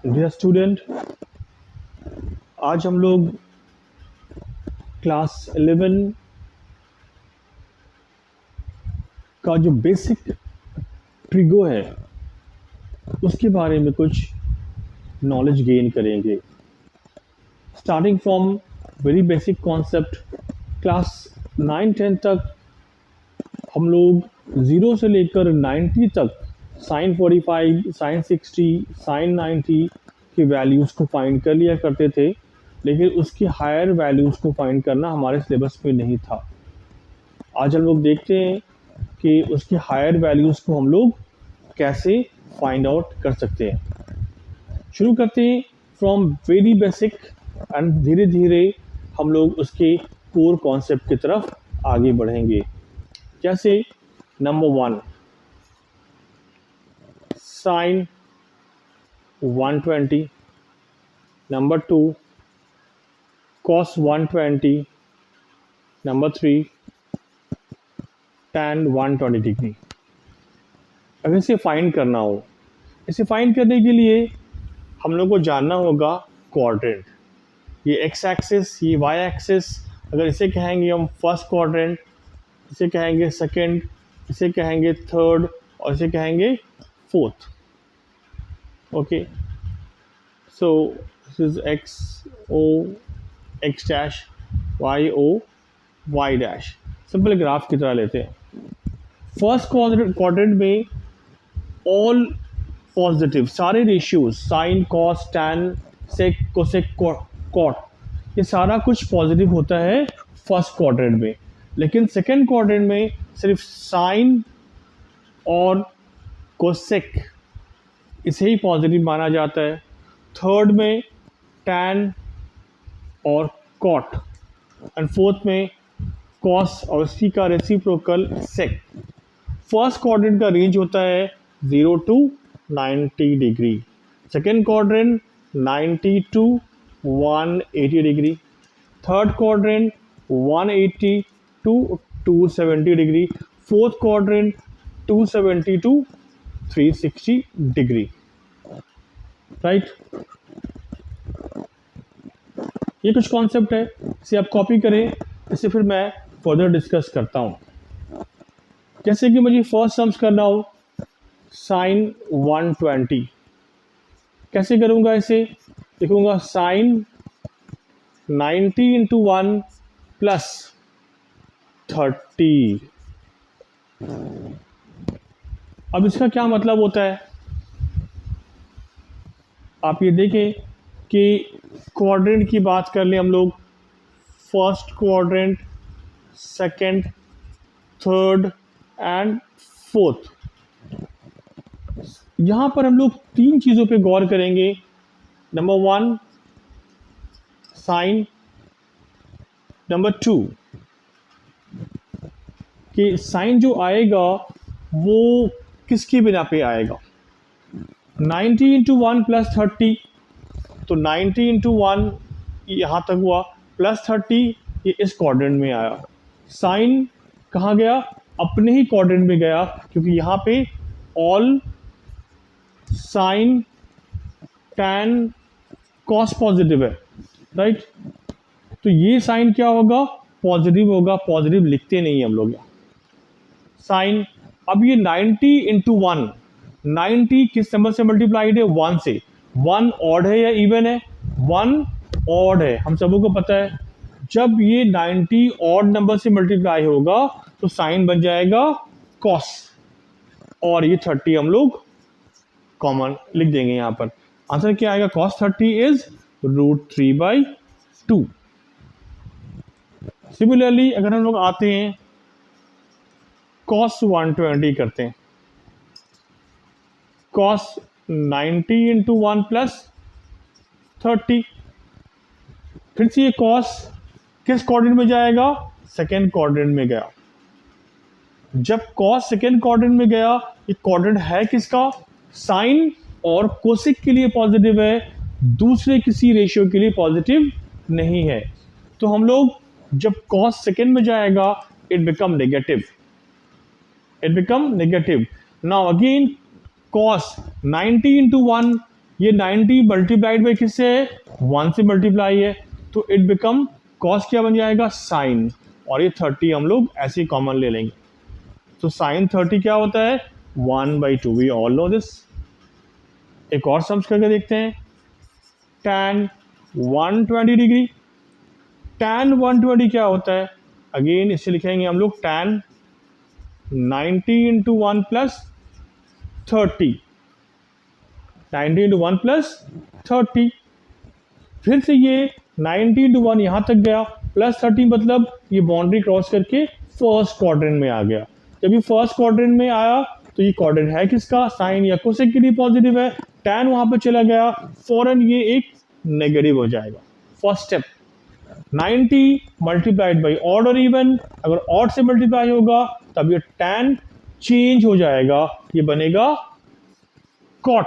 Dear student, आज हम लोग क्लास 11 का जो बेसिक ट्रिगो है उसके बारे में कुछ नॉलेज गेन करेंगे। Starting from very basic concept, class 9-10 तक हम लोग 0 से लेकर 90 तक साइन 45, साइन 60, साइन 90 की वैल्यूज़ को फाइंड कर लिया करते थे, लेकिन उसकी हायर वैल्यूज़ को फाइंड करना हमारे सिलेबस में नहीं था। आज हम लोग देखते हैं कि उसकी हायर वैल्यूज़ को हम लोग कैसे फाइंड आउट कर सकते हैं। शुरू करते हैं फ्रॉम वेरी बेसिक एंड धीरे धीरे हम लोग उसके कोर कॉन्सेप्ट की तरफ आगे बढ़ेंगे। जैसे number 1, sine 120, number 2, cos 120, number 3, tan 120 degree. अगर इसे फाइंड करना हो, इसे फाइंड करने के लिए हम लोग को जानना होगा क्वाड्रेंट। ये एक्स एक्सिस, ये वाई एक्सिस। अगर इसे कहेंगे हम फर्स्ट क्वाड्रेंट, इसे कहेंगे सेकंड, इसे कहेंगे थर्ड और इसे कहेंगे fourth. Okay, so this is X O X dash, Y O Y dash. Simple graph की तरह लेते हैं। फर्स्ट क्वाड्रेंट में ऑल पॉजिटिव, सारे ratios sine, cos, tan, sec, cosec, cot, ये सारा कुछ पॉजिटिव होता है फर्स्ट क्वाड्रेंट में। लेकिन सेकंड क्वाड्रेंट में सिर्फ साइन और कोसेक इसे ही पॉजिटिव माना जाता है। थर्ड में टैन और कॉट एंड फोर्थ में कॉस और इसी का रेसिप्रोकल सेक। फर्स्ट क्वाड्रेंट का रेंज होता है 0 to 90 degree, second quadrant 90 to 180 degree, third quadrant 180 to 270 degree, fourth quadrant 270 to 360 degree. Right, ये कुछ कॉन्सेप्ट है, इसे आप कॉपी करें, इसे फिर मैं फर्दर डिस्कस करता हूँ। जैसे कि मुझे फर्स्ट सम्स करना हो साइन 120, कैसे करूँगा? इसे लिखूँगा साइन 90 इंटू 1 प्लस 30। अब इसका क्या मतलब होता है? आप ये देखें कि क्वाड्रेंट की बात कर लें हम लोग, first quadrant, second, third and fourth. यहाँ पर हम लोग तीन चीज़ों पे गौर करेंगे। नंबर 1 साइन, नंबर 2 कि साइन जो आएगा वो किसकी बिना पे आएगा। 90 इंटू 1 प्लस 30, तो 90 इंटू 1 यहाँ तक हुआ, प्लस 30 ये इस क्वाड्रेंट में आया। साइन कहाँ गया? अपने ही क्वाड्रेंट में गया, क्योंकि यहाँ पे all sine, tan, cos positive है। राइट, तो ये साइन क्या होगा? पॉजिटिव होगा। पॉजिटिव लिखते नहीं हम लोग यहाँ साइन। अब ये 90 इंटू 1, 90 किस नंबर से मल्टीप्लाइड है? 1 से। 1 ऑड है या इवन है? 1 ऑड है, हम सबों को पता है। जब ये 90 ऑड नंबर से मल्टीप्लाई होगा तो साइन बन जाएगा कॉस, और ये 30 हम लोग कॉमन लिख देंगे यहाँ पर। आंसर क्या आएगा? cos 30 is √3/2। सिमिलरली अगर हम लोग आते हैं cos 120 करते हैं, cos 90 इंटू 1 प्लस 30, फिर से ये cos किस क्वाड्रेंट में जाएगा? सेकेंड क्वाड्रेंट में गया। जब cos सेकेंड क्वाड्रेंट में गया, ये क्वाड्रेंट है किसका? साइन और कोसेक के लिए पॉजिटिव है, दूसरे किसी रेशियो के लिए पॉजिटिव नहीं है। तो हम लोग जब cos सेकेंड में जाएगा it become negative, it become negative. Now again cos 90 into 1 ये 90 मल्टीप्लाइड बाई किससे है, 1 से मल्टीप्लाई है, तो इट बिकम कॉस क्या बन जाएगा, साइन, और ये 30 हम लोग ऐसे ही कॉमन ले लेंगे। तो साइन 30 क्या होता है, 1/2, वी ऑल नो दिस। एक और सम्स करके देखते हैं, tan 120 डिग्री, tan 120 क्या होता है, अगेन इसे लिखेंगे हम लोग tan 90 into 1 plus 30, 90 into 1 plus 30, फिर से ये 90 इंटू 1 यहाँ तक गया, प्लस 30 मतलब ये बाउंड्री क्रॉस करके फर्स्ट क्वाड्रेंट में आ गया। जब ये फर्स्ट क्वाड्रेंट में आया तो ये क्वाड्रेंट है किसका, साइन या कोसेक के लिए पॉजिटिव है, tan वहाँ पे चला गया, फौरन ये एक नेगेटिव हो जाएगा। First step 90 multiplied by odd और इवन, अगर ऑड से मल्टीप्लाई होगा तब ये tan चेंज हो जाएगा, ये बनेगा कॉट,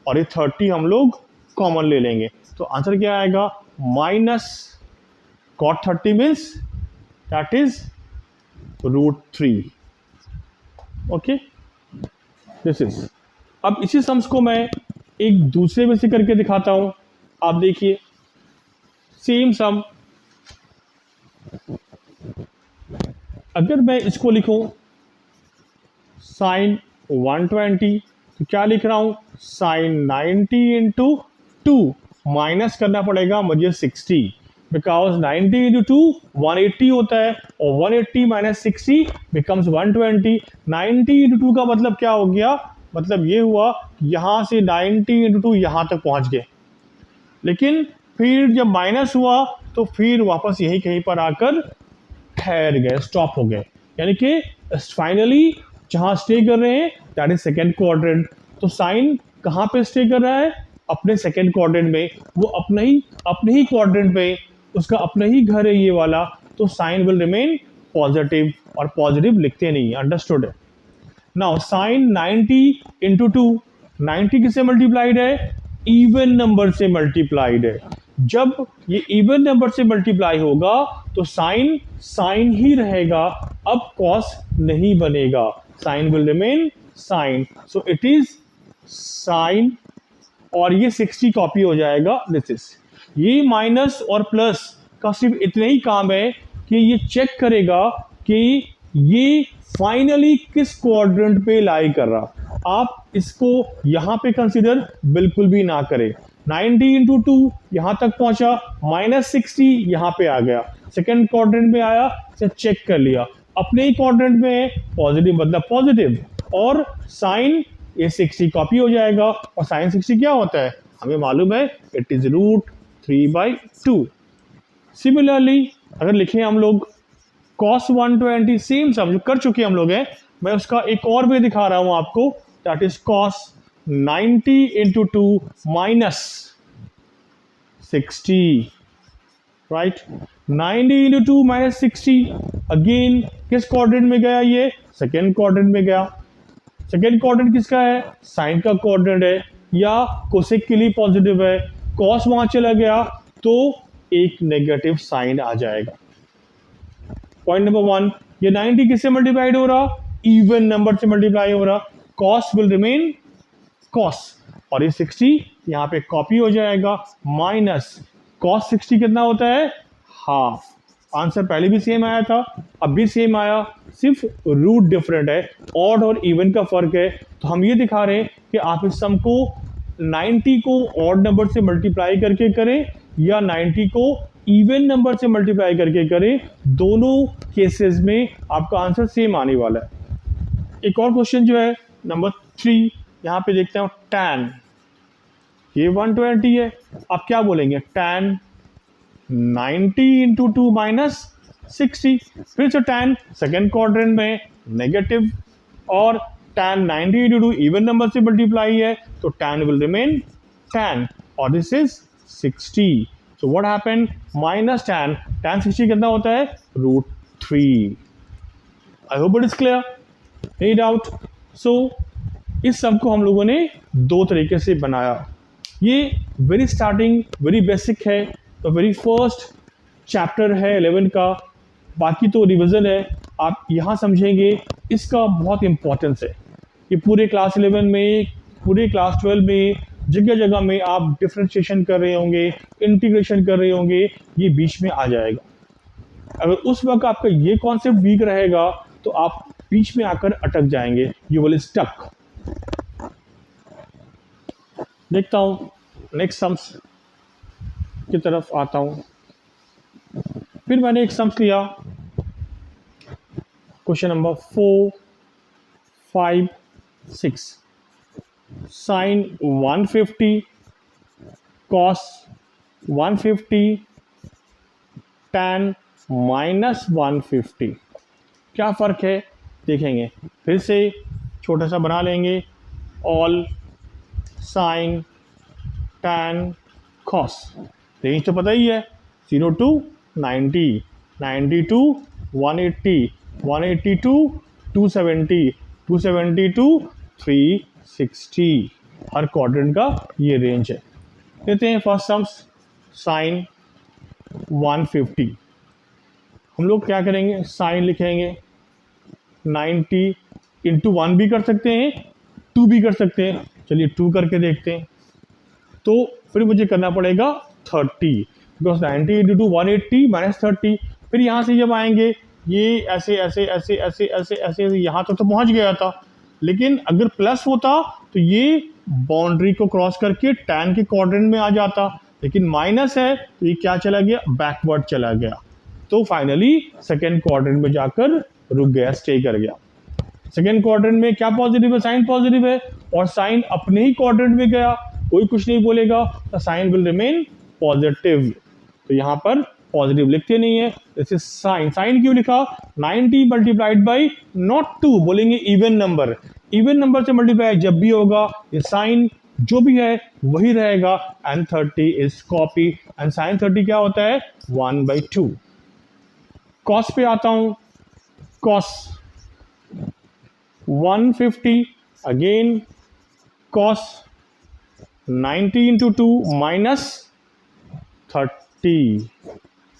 और ये 30 हम लोग कॉमन ले लेंगे, तो आंसर क्या आएगा, minus cot 30 means that is √3। Okay, this is. अब इसी सम्स को मैं एक दूसरे में से करके दिखाता हूं, आप देखिए सेम सम, अगर मैं इसको लिखूं साइन 120, तो क्या लिख रहा हूं, साइन 90 इंटू 2, माइनस करना पड़ेगा मुझे 60, बिकॉज 90 इंटू 2 180 होता है, और 180 माइनस 60 बिकम्स 120। 90 इंटू 2 का मतलब क्या हो गया, मतलब ये हुआ यहाँ से 90 इंटू 2 यहाँ तक पहुँच गए, लेकिन फिर जब माइनस हुआ तो फिर वापस यही कहीं पर आकर ठहर गए, स्टॉप हो गए, यानी कि फाइनली जहाँ स्टे कर रहे हैं दैट इज सेकेंड क्वाड्रेंट। तो साइन कहाँ पे स्टे कर रहा है, अपने सेकेंड क्वाड्रेंट में, वो अपने ही क्वाड्रेंट में, उसका अपना ही घर है ये वाला, तो साइन विल रिमेन पॉजिटिव, और पॉजिटिव लिखते नहीं, अंडरस्टूड है। नाउ साइन 90 इंटू 2, 90 किससे मल्टीप्लाइड है, इवन नंबर से मल्टीप्लाइड है। जब ये इवन नंबर से मल्टीप्लाई होगा तो साइन ही रहेगा, अब कॉस नहीं बनेगा, sine will remain sine, so it is sine, और ये 60 कॉपी हो जाएगा, दिस इज। ये माइनस और प्लस का सिर्फ इतना ही काम है कि ये चेक करेगा कि ये फाइनली किस क्वाड्रेंट पे लाई कर रहा। आप इसको यहाँ पे कंसीडर बिल्कुल भी ना करें। 90 इंटू 2 यहाँ तक पहुँचा, माइनस 60 यहाँ पे आ गया, सेकेंड क्वाड्रेंट में आया, इसे चेक कर लिया, अपने ही क्वाड्रेंट में है, पॉजिटिव मतलब पॉजिटिव, और साइन ये 60 कॉपी हो जाएगा, और साइन 60 क्या होता है हमें मालूम है, इट इज √3/2। सिमिलरली अगर लिखें हम लोग cos 120, सेम सम जो कर चुके हम लोग हैं, मैं उसका एक और वे दिखा रहा हूं आपको, that is cos 90 into 2 minus 60, right. 90 into 2 minus 60, again किस क्वाड्रेंट में गया, ये सेकेंड क्वाड्रेंट में गया। सेकेंड क्वाड्रेंट किसका है, साइन का क्वाड्रेंट है, या कोसेक के लिए पॉजिटिव है, कॉस वहां चला गया तो एक नेगेटिव साइन आ जाएगा। पॉइंट नंबर 1, ये 90 किससे मल्टीप्लाइड हो रहा, इवन नंबर से मल्टीप्लाई हो रहा, कॉस विल रिमेन कॉस, और ये 60 यहाँ पे कॉपी हो जाएगा, माइनस कॉस 60 कितना होता है, हाफ। आंसर पहले भी सेम आया था, अब भी सेम आया, सिर्फ रूट डिफरेंट है, ऑड और इवन का फर्क है। तो हम ये दिखा रहे हैं कि आप इस सम को 90 को ऑड नंबर से मल्टीप्लाई करके करें या 90 को इवन नंबर से मल्टीप्लाई करके करें, दोनों केसेस में आपका आंसर सेम आने वाला है। एक और क्वेश्चन जो है नंबर 3, यहाँ पे देखते हैं tan, ये 120 है, आप क्या बोलेंगे, tan 90 इंटू 2 माइनस 60, फिर से tan सेकेंड क्वाड्रेंट में नेगेटिव, और tan 90 इंटू 2 इवन नंबर से मल्टीप्लाई है, तो tan विल रिमेन tan, और this is 60, so what happened, minus tan 60 कितना होता है, √3। I hope it is clear, any doubt. So इस सब को हम लोगों ने दो तरीके से बनाया, ये वेरी स्टार्टिंग वेरी बेसिक है, तो वेरी फर्स्ट चैप्टर है 11 का, बाकी तो रिवीजन है, आप यहाँ समझेंगे, इसका बहुत इम्पोर्टेंस है। ये पूरे क्लास 11 में, पूरे क्लास 12 में जगह जगह में आप डिफरेंशिएशन कर रहे होंगे, इंटीग्रेशन कर रहे होंगे, ये बीच में आ जाएगा। अगर उस वक्त आपका ये कॉन्सेप्ट वीक रहेगा तो आप बीच में आकर अटक जाएंगे, यू विल स्टक। देखता हूँ नेक्स्ट सम्स की तरफ आता हूँ। फिर मैंने एक सम्स लिया, question number 4, 5, 6। Sine 150 cos 150 tan -150, क्या फ़र्क है देखेंगे। फिर से छोटा सा बना लेंगे, all sine tan cos। Range तो पता ही है, 0 to 90, 90 to 180, 180 to 270, 270 to 360, her quadrant का ये रेंज है। लेते हैं फर्स्ट सम्स, साइन 150। हम लोग क्या करेंगे, साइन लिखेंगे 90 इंटू 1 भी कर सकते हैं, 2 भी कर सकते हैं। चलिए 2 करके देखते हैं। तो फिर मुझे करना पड़ेगा 30, बिकॉज 90 इंटू 2 180 -30। फिर यहाँ से जब आएंगे ये ऐसे ऐसे ऐसे ऐसे ऐसे ऐसे यहाँ तक तो पहुँच गया था, लेकिन अगर प्लस होता तो ये बाउंड्री को क्रॉस करके टैन के क्वाड्रेंट में आ जाता, लेकिन माइनस है तो ये क्या चला गया, बैकवर्ड चला गया। तो फाइनली सेकेंड क्वाड्रेंट में जाकर रुक गया, स्टे कर गया। सेकेंड क्वाड्रेंट में क्या पॉजिटिव है, साइन पॉजिटिव है, और साइन अपने ही क्वाड्रेंट में गया, कोई कुछ नहीं बोलेगा, तो साइन विल रिमेन पॉजिटिव। तो यहाँ पर पॉजिटिव लिखते नहीं है, जैसे साइन, साइन क्यों लिखा, 90 मल्टीप्लाइड बाई नॉट 2, बोलेंगे इवन नंबर, इवन नंबर से मल्टीप्लाई जब भी होगा ये साइन जो भी है वही रहेगा, and 30 is copy, and sine 30 क्या होता है, 1/2। कॉस पे आता हूं, कॉस 150 अगेन, कॉस 90 इंटू 2 -30।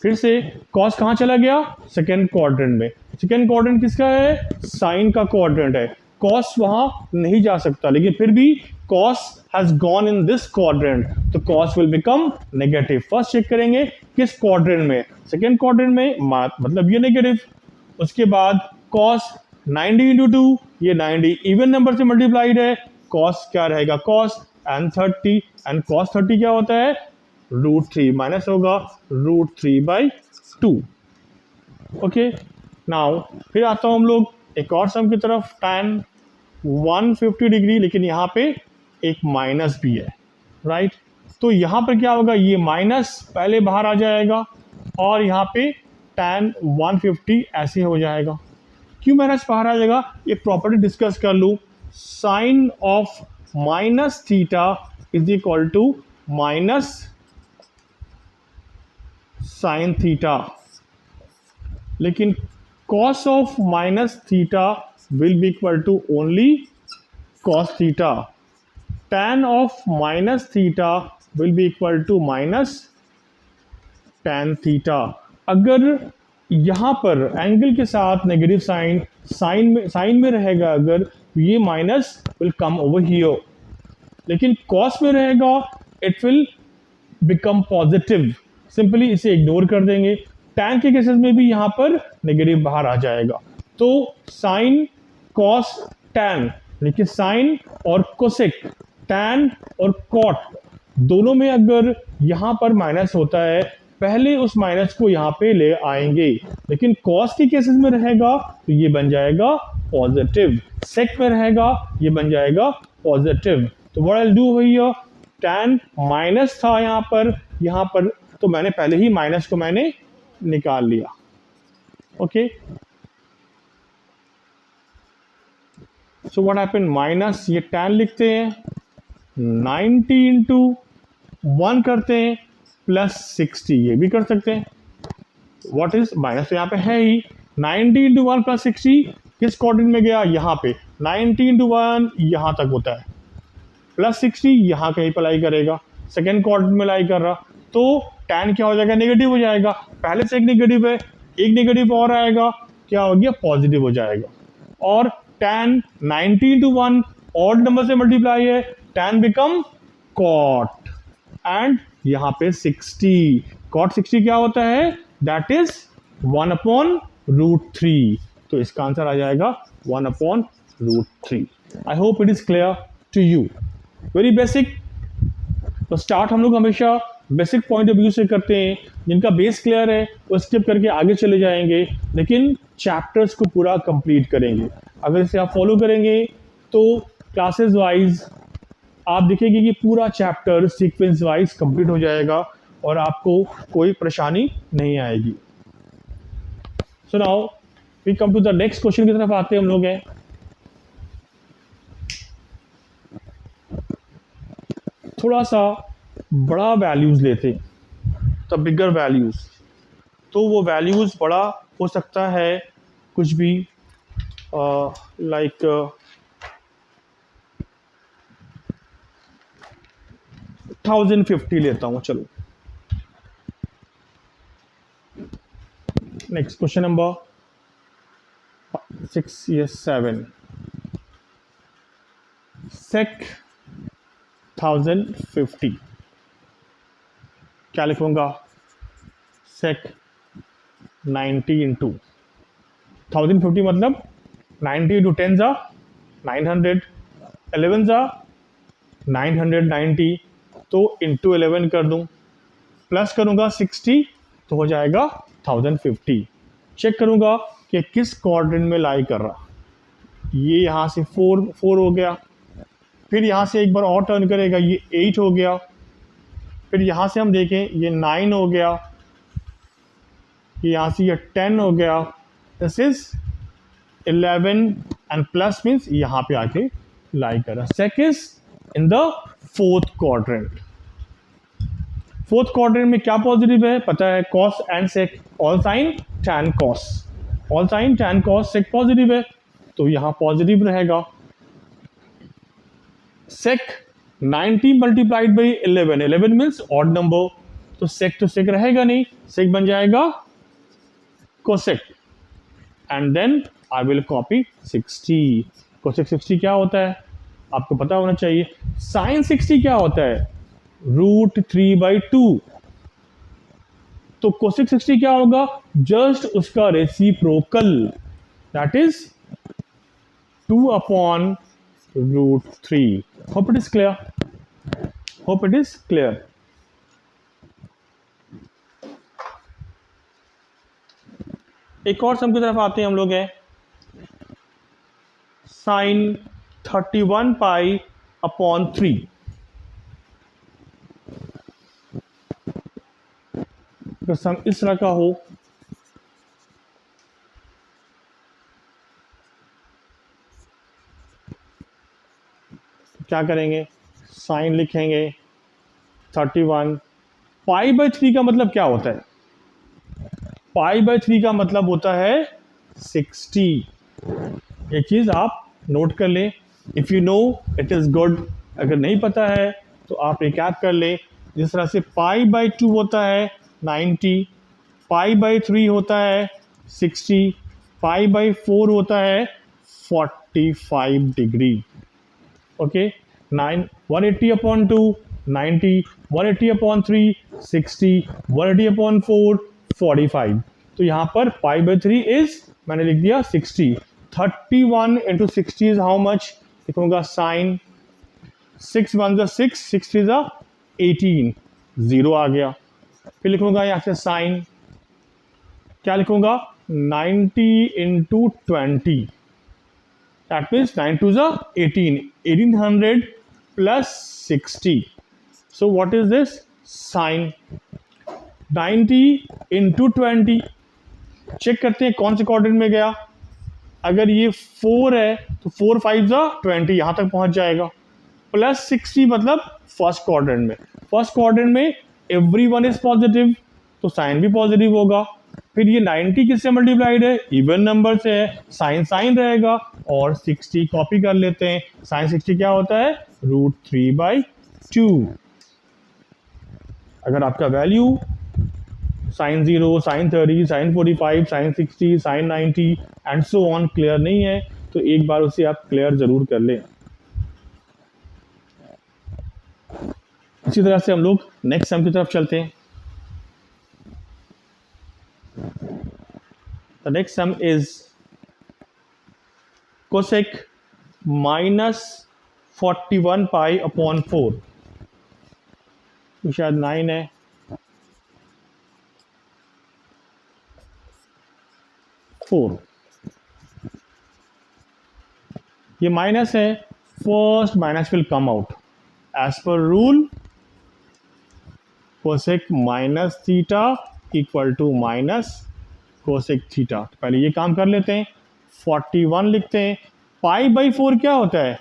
फिर से कॉस कहाँ चला गया, सेकेंड क्वाड्रेंट में। सेकेंड क्वाड्रेंट किसका है, साइन का क्वाड्रेंट है, कॉस वहां नहीं जा सकता, लेकिन फिर भी cos has gone in this quadrant, तो cos will become negative. First check करेंगे किस क्वाड्रेंट में, सेकेंड क्वाड्रेंट में, मतलब ये नेगेटिव। उसके बाद कॉस 90 इंटू 2, ये 90 इवन नंबर से मल्टीप्लाइड है, कॉस क्या रहेगा, कॉस एंड 30, एंड कॉस 30 क्या होता है, √3, माइनस होगा √3/2। ओके, नाउ फिर आता हूँ हम लोग एक और सम की तरफ, tan 150 डिग्री, लेकिन यहाँ पे एक माइनस भी है, राइट। तो यहाँ पर क्या होगा, ये माइनस पहले बाहर आ जाएगा, और यहाँ पे tan 150 ऐसे हो जाएगा। क्यों माइनस बाहर आ जाएगा, ये प्रॉपर्टी डिस्कस कर लूँ। Sine of minus theta is equal to minus sine theta, लेकिन cos of minus theta will be equal to only cos theta, tan of minus theta will be equal to minus tan theta. अगर यहाँ पर angle के साथ negative sign sign में रहेगा, अगर ये minus will come over here, लेकिन cos में रहेगा it will become positive, simply इसे इग्नोर कर देंगे। tan के केसेस में भी यहाँ पर नेगेटिव बाहर आ जाएगा, तो साइन कॉस tan, लेकिन साइन और कोसेक, tan और कॉट दोनों में अगर यहाँ पर माइनस होता है, पहले उस माइनस को यहाँ पे ले आएंगे, लेकिन कॉस के केसेस में रहेगा तो ये बन जाएगा पॉजिटिव, सेक में रहेगा ये बन जाएगा पॉजिटिव। तो what I will do here, tan minus था यहाँ पर तो मैंने पहले ही माइनस को मैंने निकाल लिया। Okay, so what happen, minus ये tan लिखते हैं, 90 इंटू 1 करते हैं, प्लस 60 ये भी कर सकते हैं। व्हाट इज माइनस, तो यहाँ पे है ही, 90 इंटू 1 प्लस 60 किस क्वाड्रेंट में गया, यहाँ पे 90 इंटू 1 यहाँ तक होता है, प्लस 60 यहाँ कहीं पर लाई करेगा, सेकेंड क्वाड्रेंट में लाई कर रहा, तो tan क्या हो जाएगा, नेगेटिव हो जाएगा। पहले से एक नेगेटिव है, एक नेगेटिव और आएगा, क्या हो गया, पॉजिटिव हो जाएगा। और tan 90 इंटू 1 ऑड नंबर से मल्टीप्लाई है, tan बिकम कॉट एंड यहाँ पे 60. कॉट 60 क्या होता है? That is 1/√3. तो इसका आंसर आ जाएगा 1/√3. I hope it is clear to you. Very basic. तो स्टार्ट हम लोग हमेशा बेसिक पॉइंट ऑफ व्यू से करते हैं. जिनका बेस क्लियर है वो स्किप करके आगे चले जाएंगे, लेकिन चैप्टर्स को पूरा कंप्लीट करेंगे. अगर इसे आप फॉलो करेंगे तो क्लासेस वाइज आप देखेंगे कि पूरा चैप्टर सीक्वेंस वाइज कंप्लीट हो जाएगा और आपको कोई परेशानी नहीं आएगी. So now we come to the next question की तरफ आते हैं हम लोग हैं. थोड़ा सा बड़ा वैल्यूज लेते, द बिगर वैल्यूज. तो वो वैल्यूज बड़ा हो सकता है कुछ भी, लाइक 1050 लेता हूँ. चलो नेक्स्ट क्वेश्चन नंबर 6 या 7. सेक 1050 क्या लिखूंगा? सेक 90 इंटू 1050 मतलब 90 इंटू 10 जा 900, 11 जा 990, तो इंटू 11 कर दूं, प्लस करूंगा 60 तो हो जाएगा 1050. चेक करूंगा कि किस क्वाड्रेंट में लाई कर रहा. ये यहाँ से 4 हो गया, फिर यहाँ से एक बार और टर्न करेगा, ये 8 हो गया, फिर यहाँ से हम देखें ये 9 हो गया, यहाँ से ये 10 हो गया. This is 11 and plus means यहाँ पे आके लाई कर रहा. Sec is in the fourth quadrant. Fourth quadrant में क्या पॉजिटिव है पता है? Cos and sec. All sine tan cos, all sine tan cos sec positive है, तो यहाँ पॉजिटिव रहेगा. Sec 90 multiplied by 11, 11 means odd number, तो सेक रहेगा नहीं, सेक बन जाएगा cosec. And then I will copy 60. Cosec 60 क्या होता है आपको पता होना चाहिए. साइन 60 क्या होता है? √3/2. तो कोसेक 60 क्या होगा? जस्ट उसका reciprocal, that is 2/√3. Hope it is clear. Hope it is clear. एक और सम की तरफ आते हैं हम लोग हैं. साइन 31π/3. अगर सम इस तरह का हो, क्या करेंगे? साइन लिखेंगे 31. π/3 का मतलब क्या होता है? π/3 का मतलब होता है 60. एक चीज़ आप नोट कर लें. If you know it is good. अगर नहीं पता है तो आप रिकैप कर लें. जिस तरह से π/2 होता है 90, π/3 होता है 60, π/4 होता है 45 डिग्री. ओके. 180/2 90, 180/3 60, 180/4 45. तो यहाँ पर π/3 इज, मैंने लिख दिया 60. 31 इंटू 60 इज हाउ मच? लिखूंगा साइन 6 1 6, 6 3 18, 0 आ गया. फिर लिखूंगा यहाँ से साइन, क्या लिखूंगा? 90 into 20, that means 9 2 18, 1800 plus 60. So what is this? Sine 90 into 20. Check करते हैं कौन से क्वाड्रेंट में गया. अगर ये 4 है तो 4 5 20, यहाँ तक पहुँच जाएगा. प्लस 60 मतलब फर्स्ट क्वाड्रेंट में. फर्स्ट क्वाड्रेंट में एवरी वन इज पॉजिटिव, तो साइन भी पॉजिटिव होगा. फिर ये 90 किससे मल्टीप्लाइड है? इवन नंबर से है, साइन साइन रहेगा. और 60 कॉपी कर लेते हैं. साइन 60 क्या होता है? √3/2. अगर आपका value sine 0, sine 30, sine 45, sine 60, sine 90 and so on clear नहीं है तो एक बार उसे आप क्लियर जरूर कर लें. इसी तरह से हम लोग नेक्स्ट सम की तरफ चलते हैं। The next sum is cosec -41 pi upon 4, तो शायद 9 है, 4, ये माइनस है, first minus will come out as per rule cosec minus theta equal to minus cosec theta. पहले ये काम कर लेते हैं, 41 लिखते हैं, पाई बाई 4 क्या होता है,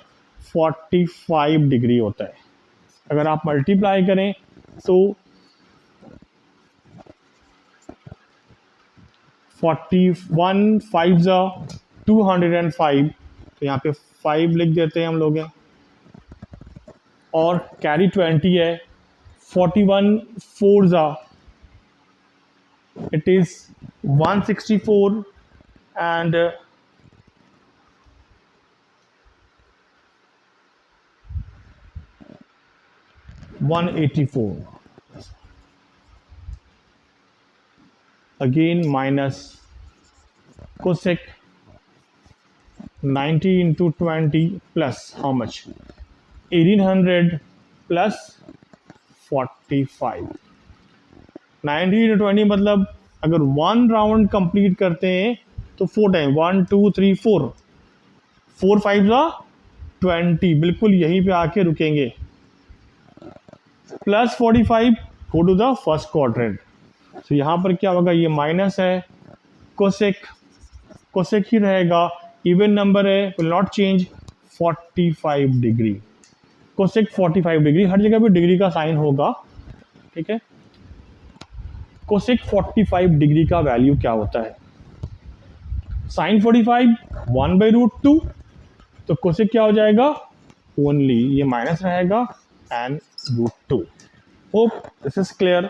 45 डिग्री होता है। अगर आप मल्टीप्लाई करें तो 41 5 205, तो यहाँ पे 5 लिख देते हैं हम लोग हैं, और कैरी 20 है, 41 4 it is 164 and 184, again minus cosec 90 into 20 plus how much, 1800 plus 45, 90 into 20 मतलब अगर 1 राउंड कंप्लीट करते हैं तो 4 टाइम, 1 2 3 4, 4 5 20, बिल्कुल यहीं पे आके रुकेंगे, plus 45 go to the first quadrant. तो यहाँ पर क्या होगा, ये माइनस है, कोसेक कोसेक ही रहेगा, इवन नंबर है, will not change, 45 degree, cosec 45 degree, हर जगह पे डिग्री का साइन होगा, ठीक है। कोसेक 45 डिग्री का वैल्यू क्या होता है, साइन 45 1/√2, तो कोसेक क्या हो जाएगा, ओनली ये माइनस रहेगा and √2। Hope this is clear.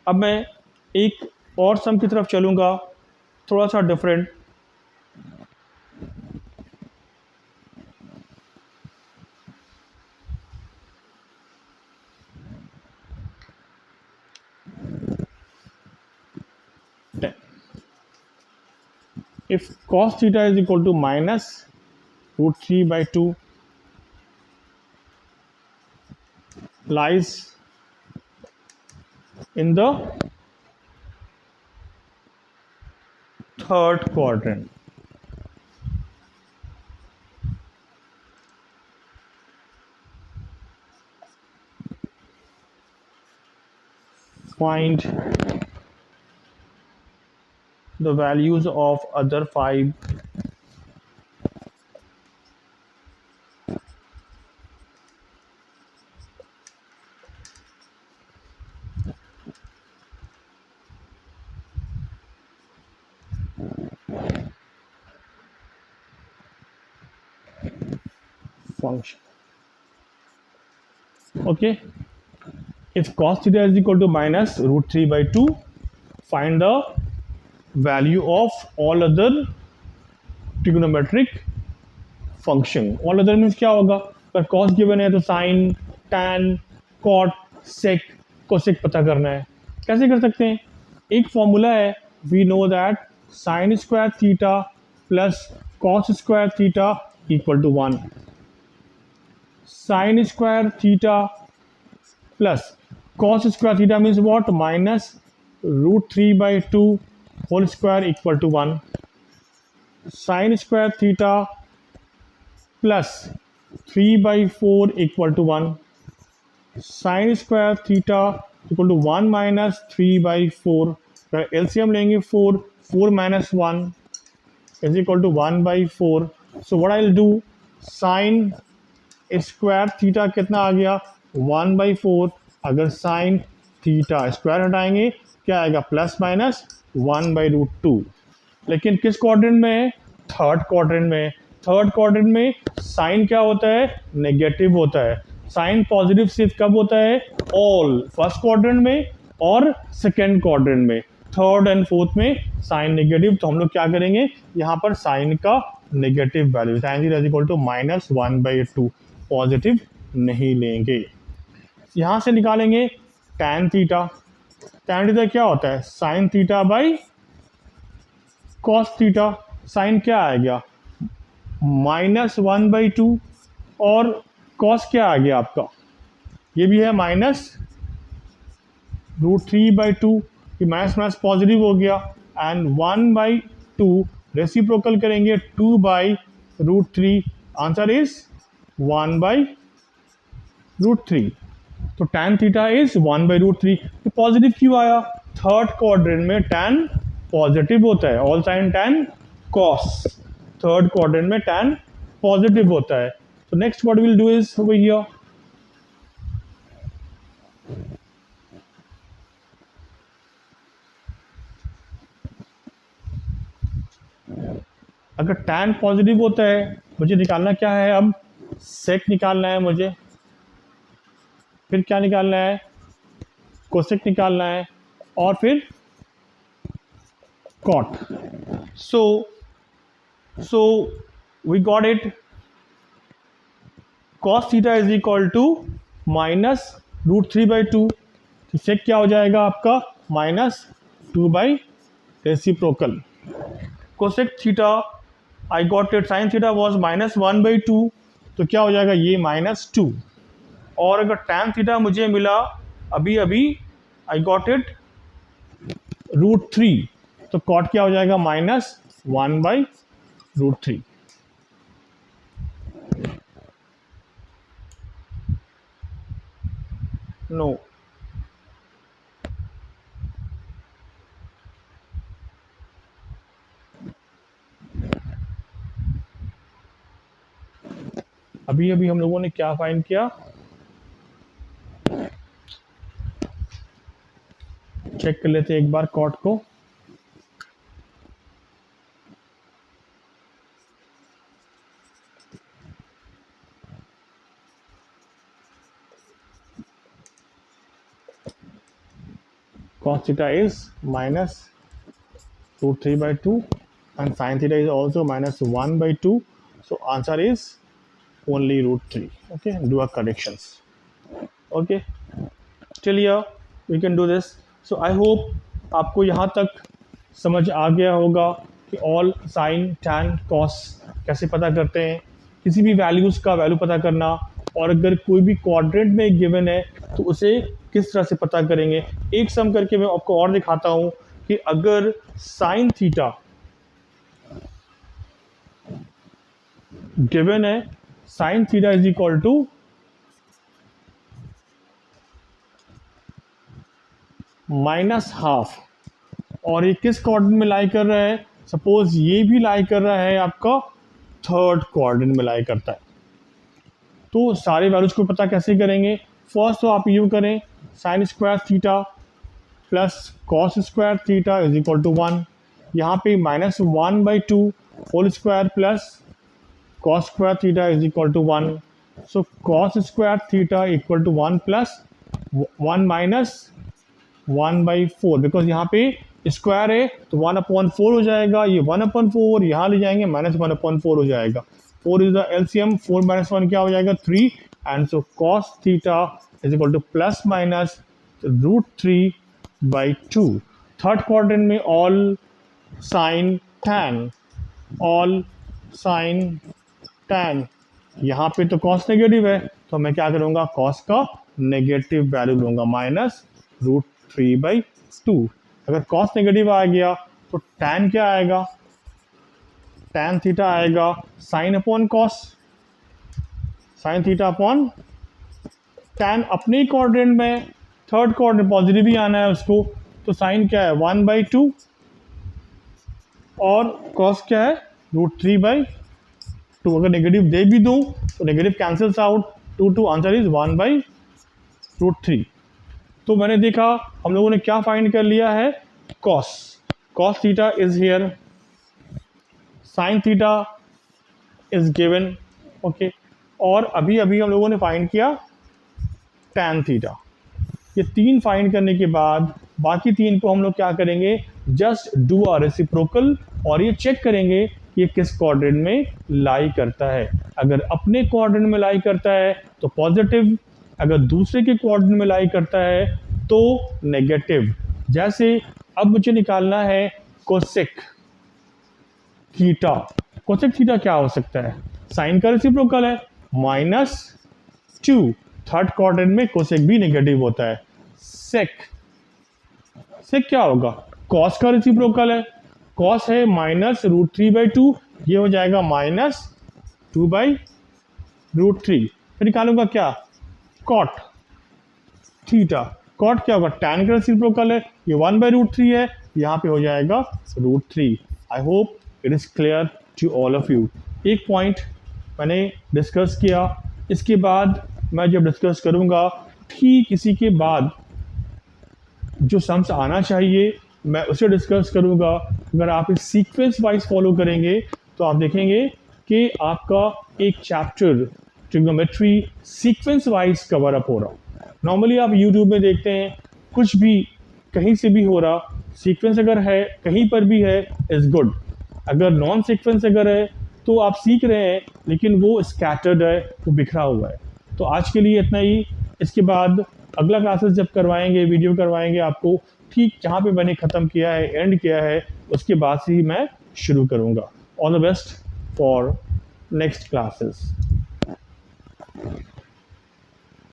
अब मैं एक और सम की तरफ चलूंगा, थोड़ा सा different. If cos theta is equal to minus √3/2 lies in the third quadrant, find the values of other 5 function. Okay, if cos theta is equal to minus √3/2, find the value of all other trigonometric function. all other means क्या होगा, अगर cos given है तो sin, tan, cot, sec, cosec पता करना है। कैसे कर सकते हैं, एक फॉर्मूला है, we know that sin square theta plus cos square theta equal to 1, sin square theta plus cos square theta means what, minus √3/2 whole square equal to 1, sin square theta plus 3/4 equal to 1, sin square theta equal to 1 minus 3/4, अगर LCM लेंगे 4, 4 minus 1 is equal to 1/4, so what I'll do, sin square theta कितना आ गया, 1/4, अगर sine theta square हटाएंगे क्या आएगा, plus minus 1/√2, लेकिन किस क्वाड्रेंट में है, थर्ड क्वाड्रेंट में। थर्ड क्वाड्रेंट में साइन क्या होता है, नेगेटिव होता है, साइन पॉजिटिव सिर्फ कब होता है, ऑल, फर्स्ट क्वाड्रेंट में और सेकेंड क्वाड्रेंट में, थर्ड एंड फोर्थ में साइन नेगेटिव। तो हम लोग क्या करेंगे, यहाँ पर साइन का negative value, sine is equal to -1/2, positive नहीं लेंगे। यहाँ से निकालेंगे tan थीटा। tan थीटा क्या होता है? sin theta by cos theta. sin क्या आ गया? -1/2 और cos क्या आ गया आपका? ये भी है -√3/2। ये माइनस माइनस पॉजिटिव हो गया एंड 1/2 रेसिप्रोकल करेंगे 2/√3। Answer is 1/√3। तो tan थीटा इज 1/√3। तो पॉजिटिव क्यों आया? थर्ड क्वाड्रेंट में tan पॉजिटिव होता है। All sine tan cos third quadrant में tan पॉजिटिव होता है। तो next what will do is over here, अगर tan पॉजिटिव होता है मुझे निकालना क्या है? अब सेक निकालना है मुझे, फिर क्या निकालना है? कोसेक निकालना है और फिर cot. So we got it. cos theta is equal to -√3/2। तो सेक क्या हो जाएगा आपका? -2 reciprocal. Cosec theta I got it, sine theta was -1/2। तो क्या हो जाएगा? ये -2। और अगर tan थीटा मुझे मिला अभी अभी, आई गॉट इट √3। तो कॉट क्या हो जाएगा? -1/√3। नो, अभी अभी हम लोगों ने क्या फाइंड किया? चेक कर लेते हैं एक बार कॉट को। cos theta is -√3/2 and sin theta is also -1/2. So answer is only √3. Okay, do our corrections. Okay, till here we can do this. So I hope आपको यहाँ तक समझ आ गया होगा कि ऑल साइन tan cos कैसे पता करते हैं, किसी भी वैल्यूज़ का वैल्यू पता करना, और अगर कोई भी क्वाड्रेंट में गिवन है तो उसे किस तरह से पता करेंगे। एक सम करके मैं आपको और दिखाता हूँ कि अगर साइन थीटा गिवन है, sine theta is equal to -½ और ये किस क्वाड्रेंट में लाई कर रहा है? सपोज ये भी लाई कर रहा है आपका थर्ड क्वाड्रेंट में लाई करता है। तो सारे वैल्यूज को पता कैसे करेंगे? फर्स्ट तो आप यूँ करें, sine square theta plus cos square theta is equal to 1। यहाँ पे -1/2 whole square plus cos square theta is equal to 1। So cos square theta equal to 1 plus 1 minus 1/4, because यहाँ पे स्क्वायर है तो 1/4 हो जाएगा। ये 1/4 यहाँ ले जाएंगे, -1/4 हो जाएगा। 4 इज द एलसीएम, 4 - 1 क्या हो जाएगा? 3। And so cos theta is equal to ±√3/2। Third quadrant में ऑल साइन tan, यहाँ पे तो कॉस नेगेटिव है तो मैं क्या करूँगा? कॉस का नेगेटिव वैल्यू लूँगा, -√3/2। अगर कॉस नेगेटिव आ गया तो tan क्या आएगा? tan थीटा आएगा sine upon cos, sine theta upon tan। अपने क्वाड्रेंट में थर्ड क्वाड्रेंट पॉजिटिव ही आना है उसको, तो साइन क्या है? 1/2 और कॉस क्या है? √3/2। अगर नेगेटिव दे भी दूँ तो negative cancels out, 2 answer is 1/√3। तो मैंने देखा हम लोगों ने क्या फाइंड कर लिया है? cos theta is here, sign theta is given. Okay, और अभी अभी हम लोगों ने फाइंड किया tan थीटा। ये 3 फाइंड करने के बाद बाकी 3 को हम लोग क्या करेंगे? जस्ट डू अ रेसिप्रोकल और ये चेक करेंगे ये किस क्वाड्रेंट में लाई करता है। अगर अपने क्वाड्रेंट में लाई करता है तो पॉजिटिव, अगर दूसरे के क्वाड्रेंट में लाई करता है तो नेगेटिव। जैसे अब मुझे निकालना है कोसेक थीटा। कोसेक थीटा क्या हो सकता है? साइन का रेसिप्रोकल है, -2। थर्ड क्वाड्रेंट में कोसेक भी नेगेटिव होता है। सेक, सेक क्या होगा? कॉस का रेसिप्रोकल है, कॉस है -√3/2, ये हो जाएगा -2/√3। फिर निकालूंगा क्या? Cot theta. कॉट क्या होगा? टैन का रेसिप्रोकल है, ये 1/√3 है, यहाँ पे हो जाएगा √3। I hope it is clear to all of you. एक पॉइंट मैंने डिस्कस किया, इसके बाद मैं जब डिस्कस करूँगा ठीक इसी के बाद जो सम्स आना चाहिए मैं उसे डिस्कस करूँगा। अगर आप इस सीक्वेंस वाइज फॉलो करेंगे तो आप देखेंगे कि आपका एक chapter trigonometry sequence wise cover up हो रहा। नॉर्मली आप यूट्यूब में देखते हैं कुछ भी कहीं से भी हो रहा, सीक्वेंस अगर है कहीं पर भी है इज़ गुड, अगर नॉन सीक्वेंस अगर है तो आप सीख रहे हैं लेकिन वो स्कैटर्ड है, वो बिखरा हुआ है। तो आज के लिए इतना ही। इसके बाद अगला क्लासेस जब करवाएंगे, वीडियो करवाएंगे आपको, ठीक जहाँ पे मैंने ख़त्म किया है, एंड किया है, उसके बाद से ही मैं शुरू करूँगा। All the best for next classes.